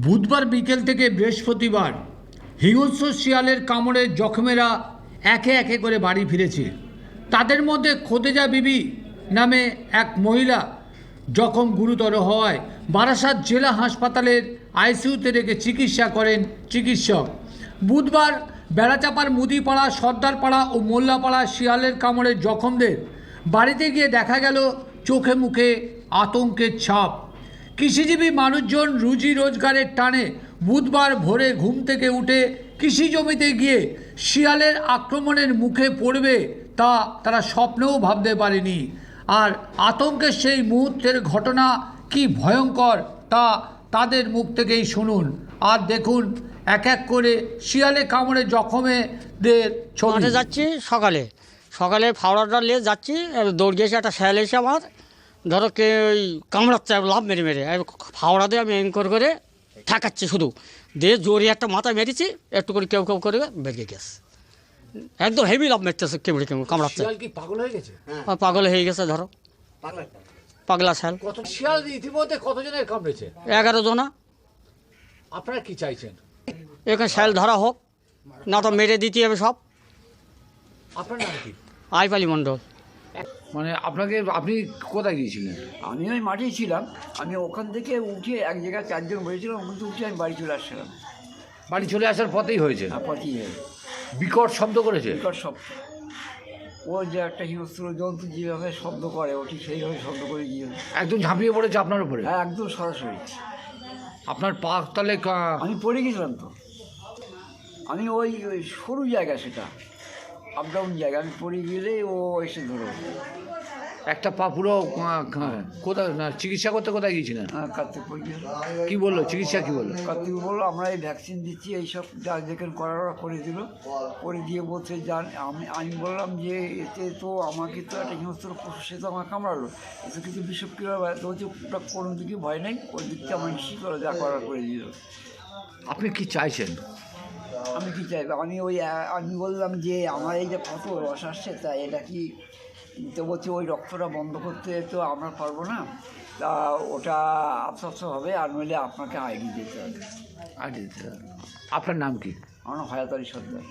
বুধবার বিকেল থেকে বৃহস্পতিবার হিংস্র শিয়ালের কামড়ে জখমেরা একে একে করে বাড়ি ফিরেছে। তাদের মধ্যে খোদেজা বিবি নামে এক মহিলা জখম গুরুতর হওয়ায় বারাসাত জেলা হাসপাতালের আইসিইউতে রেখে চিকিৎসা করেন চিকিৎসক। বুধবার বেড়াচাপার মুদিপাড়া, সর্দারপাড়া ও মোল্লাপাড়া শিয়ালের কামড়ে জখমদের বাড়িতে গিয়ে দেখা গেল চোখে মুখে আতঙ্কের ছাপ। কৃষিজীবী মানুষজন রুজি রোজগারের টানে বুধবার ভোরে ঘুম থেকে উঠে কৃষি জমিতে গিয়ে শিয়ালের আক্রমণের মুখে পড়বে তা তারা স্বপ্নেও ভাবতে পারেনি। আর আতঙ্কের সেই মুহূর্তের ঘটনা কি ভয়ঙ্কর তা তাদের মুখ থেকেই শুনুন আর দেখুন এক এক করে শিয়ালে কামড়ে জখমেদের ছবি। যাচ্ছি সকালে ফাওড়াটা নিয়ে যাচ্ছি, দৌড় গিয়েছে একটা শিয়াল এসে আমার ধরো কে ওই কামড়াচ্ছে লাভ মেরে ফাওড়া দিয়ে আমি এম করে ঠেকাচ্ছি শুধু দিয়ে জোরে একটা মাথা মেরেছি, একটু করে কেউ করে বেরিয়ে গেছে। একদম হেভি লাভ মেরতেছে, কেমড়ে কামড়াচ্ছে। পাগল হয়ে গেছে? পাগল হয়ে গেছে ধরো, পাগলা শিয়াল। শিয়াল ইতিমধ্যে কতজনের কামড়েছে? 11 জনা। আপনারা কি চাইছেন? এখানে শিয়াল ধরা হোক, না তো মেরে দিতে হবে সব। আপনার নাম কি? আইপালি মণ্ডল। মানে আপনি কোথায় গিয়েছিলেন? আমি ওই মাঠেই ছিলাম। আমি ওখান থেকে উঠে এক জায়গায় 4 জন বসেছিলাম, ওখান থেকে উঠে আমি বাড়ি চলে আসছিলাম। বাড়ি চলে আসার পথেই হয়েছে? পথই বিকট শব্দ করেছে? বিকট শব্দ। ও যে একটা হিংস্র জন্তু যেভাবে শব্দ করে, ও ঠিক সেইভাবে শব্দ করে গিয়ে একদম ঝাঁপিয়ে পড়েছে আপনার উপরে? হ্যাঁ, একদম সরাসরি। আপনার পা তাহলে আমি পড়ে গেছিলাম তো। আমি ওই সরু জায়গা, সেটা আপ ডাউন জায়গা, আমি পড়ে গেলে ও এসে ধরো। একটা পা পুরো কোথায় চিকিৎসা করতে কোথায় গিয়েছিলেন? কার্তিক পড়ে গেল। কি বললো চিকিৎসা, কি বললো? কার্তিক বললো আমরা এই ভ্যাকসিন দিচ্ছি, এইসব যা যেখানে করার ওরা করে দিল। করে দিয়ে বলছে যান। আমি বললাম যে এতে তো আমাকে তো একটা হিংস্র পশু, সে তো আমাকে কামড়ালো, এতে কিন্তু বিষব কীভাবে তো হচ্ছে, ওটা কোনো দিকে ভয় নেই, ওই দিকটা আমার নিশ্চিত করে যা করার করে দিল। আপনি কি চাইছেন? আমি কি চাইবো? আমি বললাম যে আমার এই যে কত রস আসছে, তা এটা কি তো বলছি ওই রক্তটা বন্ধ করতে তো আমরা পারবো না, তা ওটা আফসোস হবে, আর নইলে আপনাকে আইডি দিতে হবে। আপনার নাম কি? আমার হায়াত আলী সর্দার।